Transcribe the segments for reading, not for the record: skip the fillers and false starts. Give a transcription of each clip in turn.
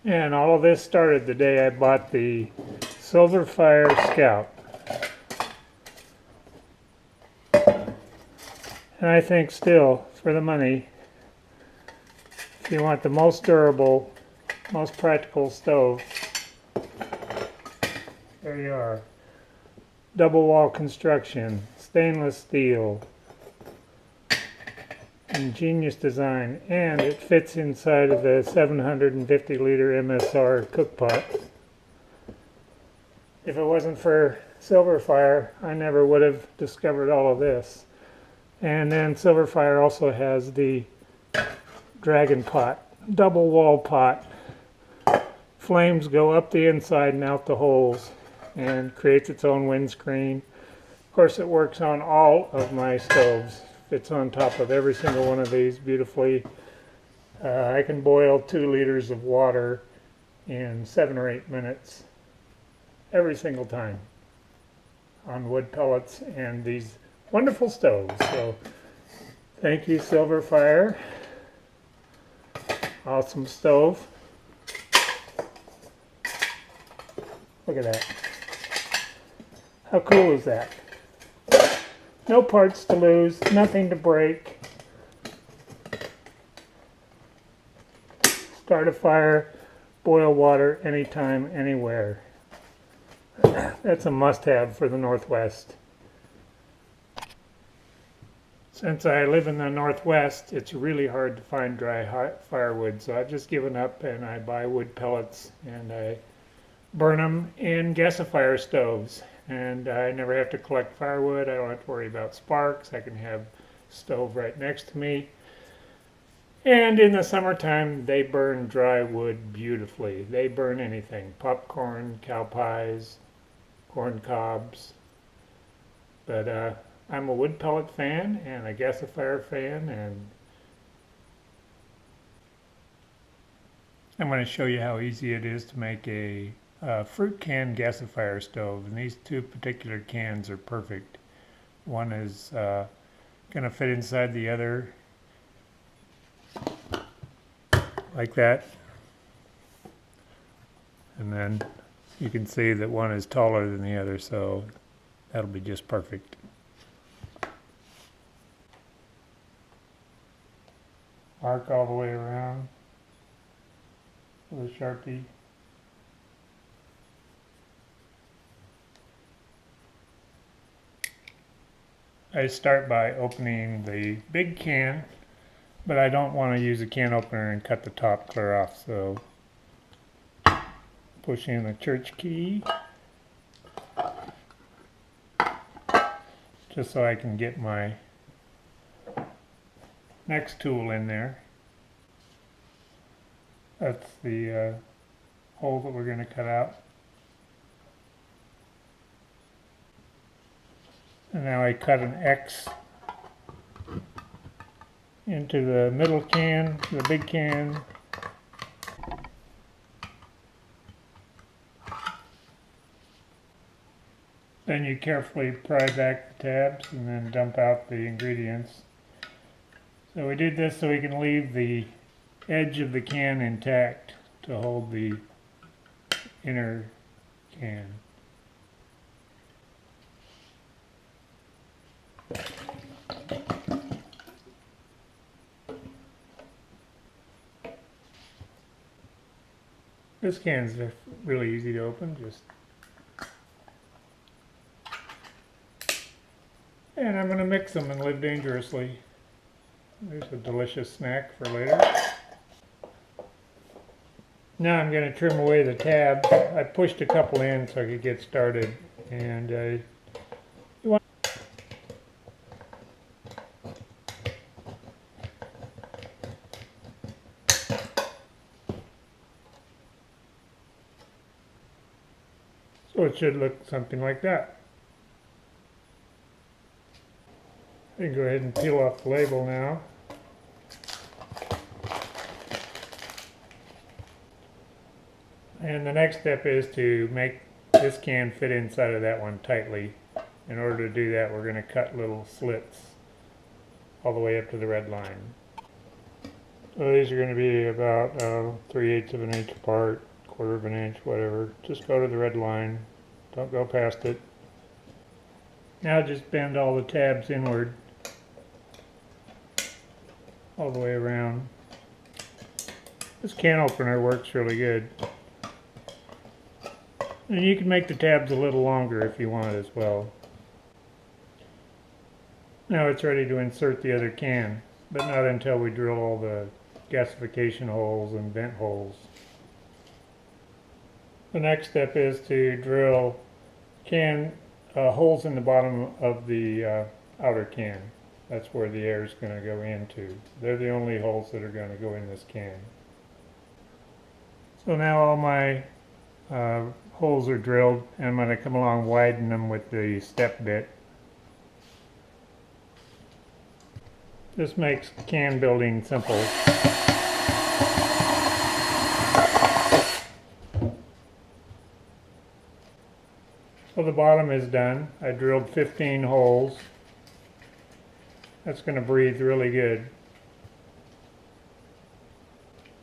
And all of this started the day I bought the Silverfire Scout. And I think still, for the money, if you want the most durable, most practical stove, there you are. Double wall construction, stainless steel, ingenious design, and it fits inside of the 750 liter MSR cookpot. If it wasn't for Silverfire, I never would have discovered all of this. And then Silverfire also has the Dragon Pot, double wall pot. Flames go up the inside and out the holes and creates its own windscreen. Of course, it works on all of my stoves. Fits on top of every single one of these beautifully. I can boil 2 liters of water in 7 or 8 minutes every single time on wood pellets and these wonderful stoves. So thank you, Silverfire. Awesome stove. Look at that. How cool is that? No parts to lose, nothing to break. Start a fire, boil water anytime, anywhere. That's a must-have for the Northwest. Since I live in the Northwest, it's really hard to find dry firewood, so I've just given up and I buy wood pellets and I burn them in gasifier stoves. And I never have to collect firewood. I don't have to worry about sparks. I can have a stove right next to me. And in the summertime, they burn dry wood beautifully. They burn anything: popcorn, cow pies, corn cobs. But I'm a wood pellet fan and a gasifier fan, and I'm going to show you how easy it is to make a fruit can gasifier stove. And these 2 particular cans are perfect. One is going to fit inside the other like that, and then you can see that one is taller than the other, so that'll be just perfect. Arc all the way around with a Sharpie. I start by opening the big can, but I don't want to use a can opener and cut the top clear off, so push in the church key just so I can get my next tool in there. That's the hole that we're going to cut out. And now I cut an X into the middle can, the big can. Then you carefully pry back the tabs and then dump out the ingredients. So we did this so we can leave the edge of the can intact to hold the inner can. This can's really easy to open, and I'm going to mix them and live dangerously. There's a delicious snack for later. Now I'm going to trim away the tabs. I pushed a couple in so I could get started, and you want so it should look something like that. I can go ahead and peel off the label now. And the next step is to make this can fit inside of that one tightly. In order to do that, we're going to cut little slits all the way up to the red line. So these are going to be about 3/8 of an inch apart, 1/4 of an inch, whatever. Just go to the red line. Don't go past it. Now just bend all the tabs inward, all the way around. This can opener works really good. And you can make the tabs a little longer if you want as well. Now it's ready to insert the other can, but not until we drill all the gasification holes and vent holes. The next step is to drill holes in the bottom of the outer can. That's where the air is going to go into. They're the only holes that are going to go in this can. So now all my holes are drilled, and I'm going to come along and widen them with the step bit. This makes can building simple. So the bottom is done. I drilled 15 holes. That's going to breathe really good.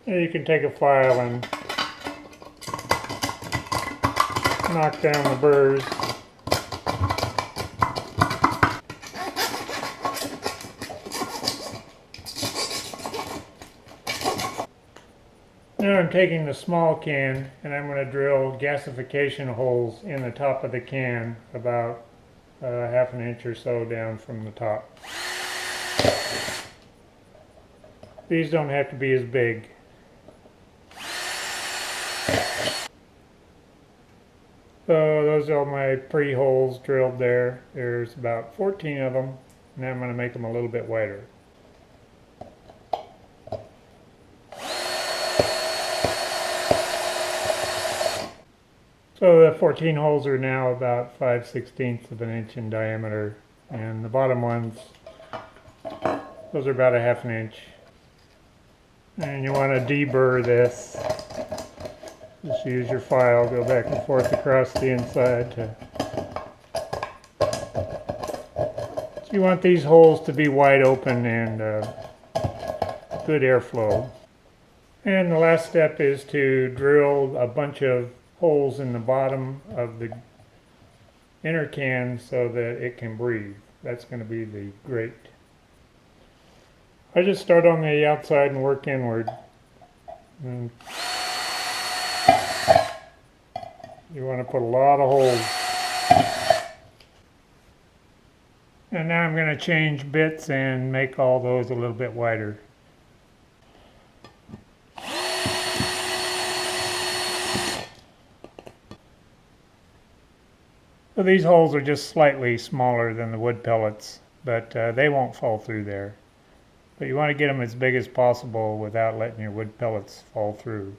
And you can take a file and knock down the burrs. Now I'm taking the small can and I'm going to drill gasification holes in the top of the can about 1/2 an inch or so down from the top. These don't have to be as big. So those are my pre-holes drilled there. There's about 14 of them. Now I'm going to make them a little bit wider. So the 14 holes are now about 5/16 of an inch in diameter, and the bottom ones, those are about 1/2 an inch. And you want to deburr this. Just use your file, go back and forth across the inside. So you want these holes to be wide open and good airflow. And the last step is to drill a bunch of holes in the bottom of the inner can so that it can breathe. That's going to be the grate. I just start on the outside and work inward. And you want to put a lot of holes. And now I'm going to change bits and make all those a little bit wider. So these holes are just slightly smaller than the wood pellets, but they won't fall through there. But you want to get them as big as possible without letting your wood pellets fall through.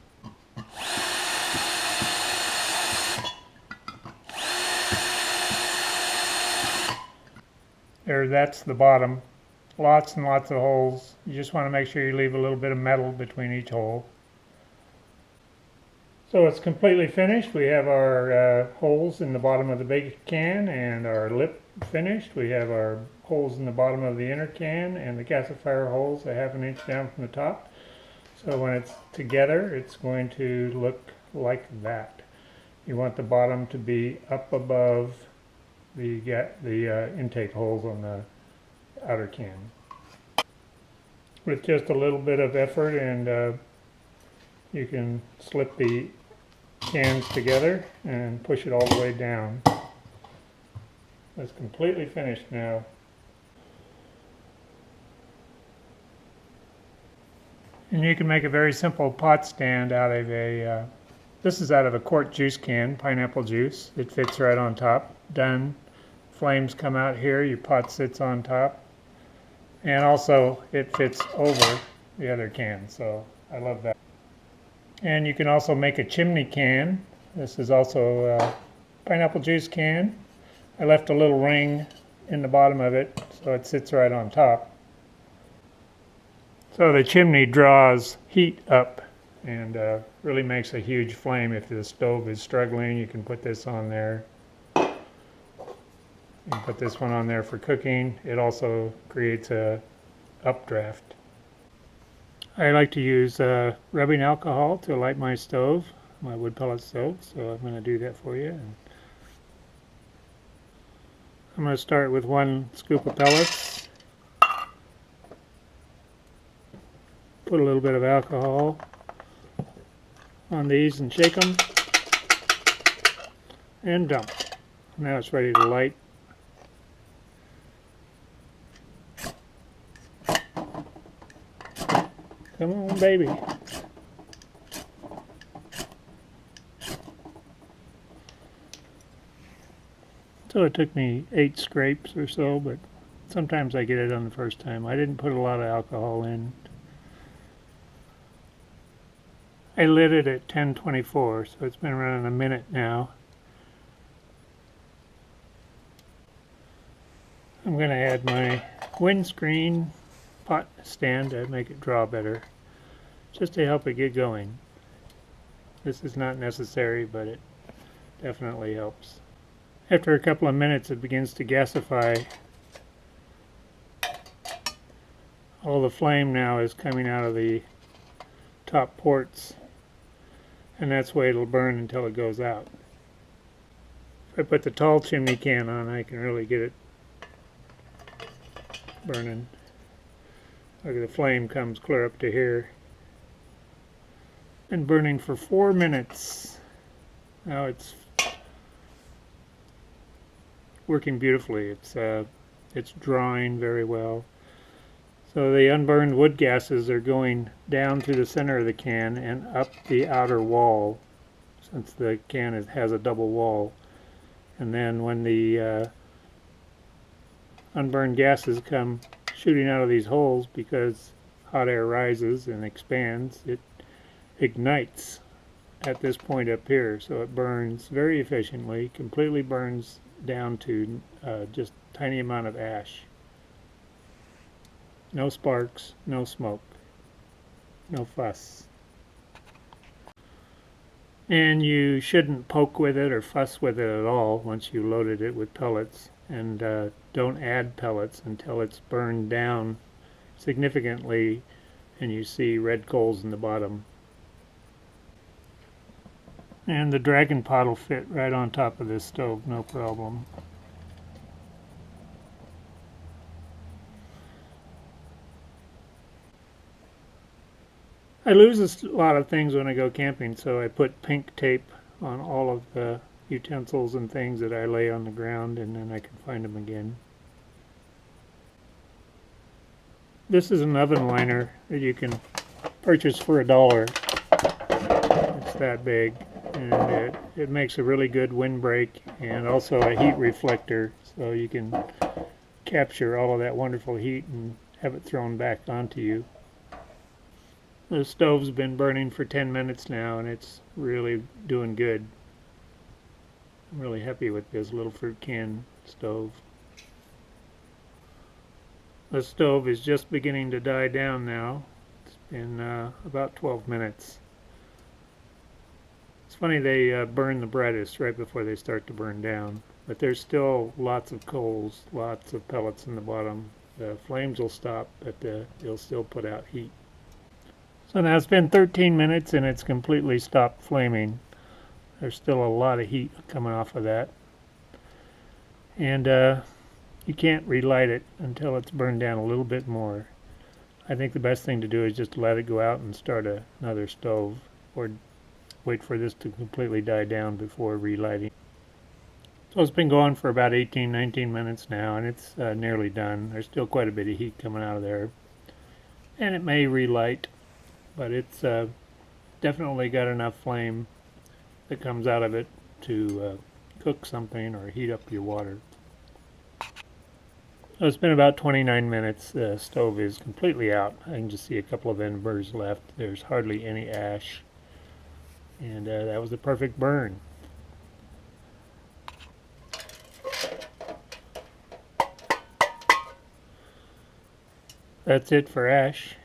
There, that's the bottom. Lots and lots of holes. You just want to make sure you leave a little bit of metal between each hole. So it's completely finished. We have our holes in the bottom of the big can and our lip finished. We have our holes in the bottom of the inner can and the gasifier holes 1/2 an inch down from the top. So when it's together, it's going to look like that. You want the bottom to be up above the intake holes on the outer can. With just a little bit of effort, and you can slip the cans together and push it all the way down. It's completely finished now. And you can make a very simple pot stand out of this is out of a quart juice can, pineapple juice. It fits right on top. Done. Flames come out here, your pot sits on top. And also it fits over the other can, so I love that. And you can also make a chimney can. This is also a pineapple juice can. I left a little ring in the bottom of it so it sits right on top. So the chimney draws heat up and really makes a huge flame. If the stove is struggling, you can put this on there. You can put this one on there for cooking. It also creates a updraft. I like to use rubbing alcohol to light my stove, my wood pellet stove, so I'm going to do that for you. And I'm going to start with 1 scoop of pellets, put a little bit of alcohol on these and shake them, and dump. Now it's ready to light. Come on, baby. So it took me 8 scrapes or so, but sometimes I get it on the first time. I didn't put a lot of alcohol in. I lit it at 10:24, so it's been running a minute now. I'm going to add my windscreen pot stand to make it draw better, just to help it get going. This is not necessary, but it definitely helps. After a couple of minutes, it begins to gasify. All the flame now is coming out of the top ports, and that's the way it'll burn until it goes out. If I put the tall chimney can on, I can really get it burning. Look, the flame comes clear up to here. Been burning for 4 minutes. Now it's working beautifully. It's drawing very well. So the unburned wood gases are going down through the center of the can and up the outer wall, since the can has a double wall. And then when the unburned gases come shooting out of these holes, because hot air rises and expands, it ignites at this point up here. So it burns very efficiently, completely burns down to just a tiny amount of ash. No sparks, no smoke, no fuss. And you shouldn't poke with it or fuss with it at all once you loaded it with pellets. And don't add pellets until it's burned down significantly and you see red coals in the bottom. And the dragon pot will fit right on top of this stove, no problem. I lose a lot of things when I go camping, so I put pink tape on all of the utensils and things that I lay on the ground, and then I can find them again. This is an oven liner that you can purchase for $1. It's that big, and it makes a really good windbreak and also a heat reflector, so you can capture all of that wonderful heat and have it thrown back onto you. The stove's been burning for 10 minutes now, and it's really doing good. I'm really happy with this little fruit can stove. The stove is just beginning to die down now. It's been about 12 minutes. It's funny, they burn the brightest right before they start to burn down, but there's still lots of coals, lots of pellets in the bottom. The flames will stop, but they'll still put out heat. So now it's been 13 minutes and it's completely stopped flaming. There's still a lot of heat coming off of that. And you can't relight it until it's burned down a little bit more. I think the best thing to do is just let it go out and start another stove, or wait for this to completely die down before relighting. So it's been going for about 18-19 minutes now, and it's nearly done. There's still quite a bit of heat coming out of there, and it may relight, but it's definitely got enough flame that comes out of it to cook something or heat up your water. So it's been about 29 minutes. The stove is completely out. I can just see a couple of embers left. There's hardly any ash, and that was the perfect burn. That's it for ash.